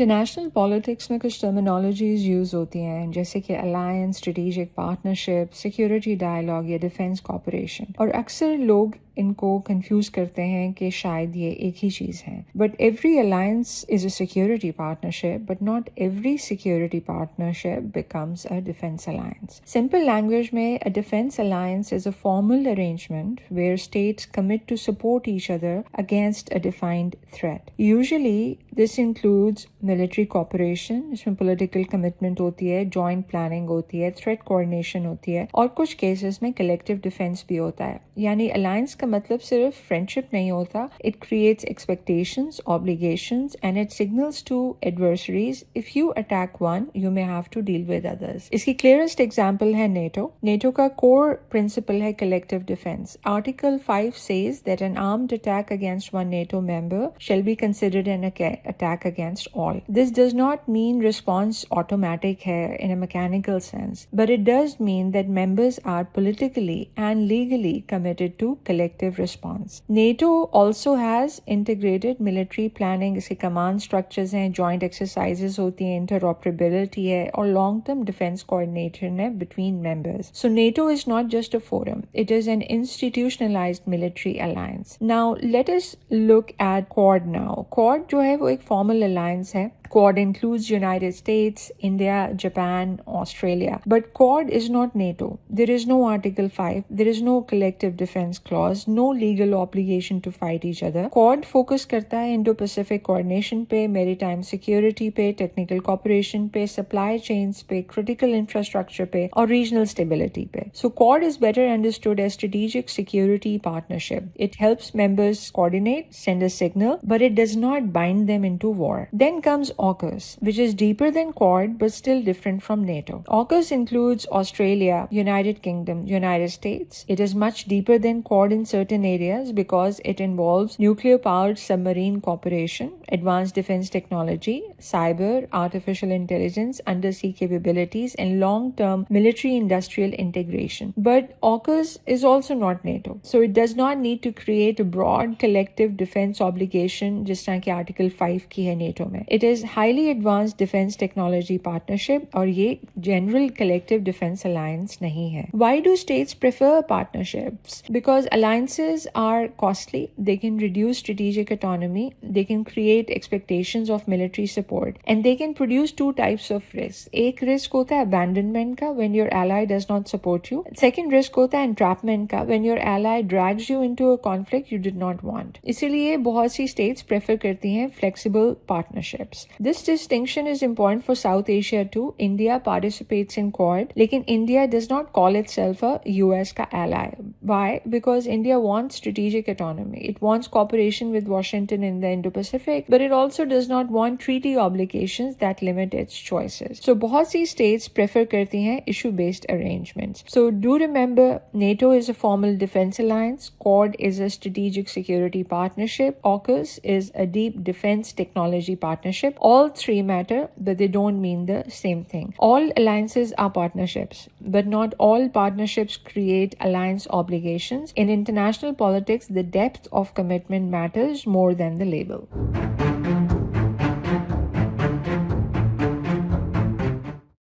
International politics में कुछ terminologies use होती हैं जैसे कि alliance, strategic partnership, security dialogue या डिफेंस कॉपरेशन, और अक्सर लोग इनको कंफ्यूज करते हैं कि शायद ये एक ही चीज़ है. But every alliance is a security partnership, but not every security partnership becomes a defence alliance. Simple language में a defence alliance is a formal arrangement where states commit to support each other against a defined threat. Usually this includes military cooperation, जिसमें political commitment होती है, joint planning होती है, threat coordination होती है, और कुछ केसेस में कलेक्टिव डिफेंस भी होता है. यानी अलायंस का मतलब सिर्फ फ्रेंडशिप नहीं होता. It creates expectations, obligations, and it signals to adversaries if you attack one you may have to deal with others. इसकी क्लियरेस्ट एग्जांपल है नेटो. नेटो का कोर प्रिंसिपल है collective defence. Article 5 says that an armed attack against one NATO member shall be considered an attack against all. This does not mean response automatic है in a mechanical sense, but it does mean that members are politically and legally committed to collective response. NATO also has integrated military planning, इसके command structures हैं, joint exercises होती हैं, interoperability है, और long-term defense coordination है between members. So NATO is not just a forum, it is an institutionalized military alliance. Now let us look at Quad now. Quad जो है वो एक formal alliance है. Quad includes United States, India, Japan, Australia. But Quad is not NATO. There is no Article 5. There is no collective defense clause. No legal obligation to fight each other. Quad focus करता है Indo-Pacific coordination पे, maritime security पे, technical cooperation पे, supply chains पे, critical infrastructure पे, और regional stability पे. So Quad is better understood as strategic security partnership. It helps members coordinate, send a signal, but it does not bind them into war. Then comes AUKUS, which is deeper than Quad but still different from NATO. AUKUS includes Australia, United Kingdom, United States. It is much deeper than Quad in certain areas because it involves nuclear-powered submarine cooperation, advanced defense technology, cyber, artificial intelligence, undersea capabilities, and long-term military-industrial integration. But AUKUS is also not NATO, so it does not need to create a broad collective defense obligation जिस तरह की Article 5 की है NATO में. It is highly advanced defense technology partnership और ये general collective defense alliance नहीं है. Why do states prefer partnerships? Because alliances are costly, they can reduce strategic autonomy, they can create expectations of military support, and they can produce two types of risks. एक risk होता है abandonment का, when your ally does not support you. Second risk होता है entrapment का, when your ally drags you into a conflict you did not want. इसीलिए बहुत सी states prefer करती हैं flexible partnerships. This distinction is important for South Asia too. India participates in Quad, लेकिन India does not call itself a US का ally. Why? Because India wants strategic autonomy. It wants cooperation with Washington in the Indo-Pacific, but it also does not want treaty obligations that limit its choices. So बहुत सी states prefer करती हैं issue-based arrangements. So do remember, NATO is a formal defense alliance. Quad is a strategic security partnership. AUKUS is a deep defense technology partnership. All three matter, but they don't mean the same thing. All alliances are partnerships, but not all partnerships create alliance obligations. In international politics, the depth of commitment matters more than the label.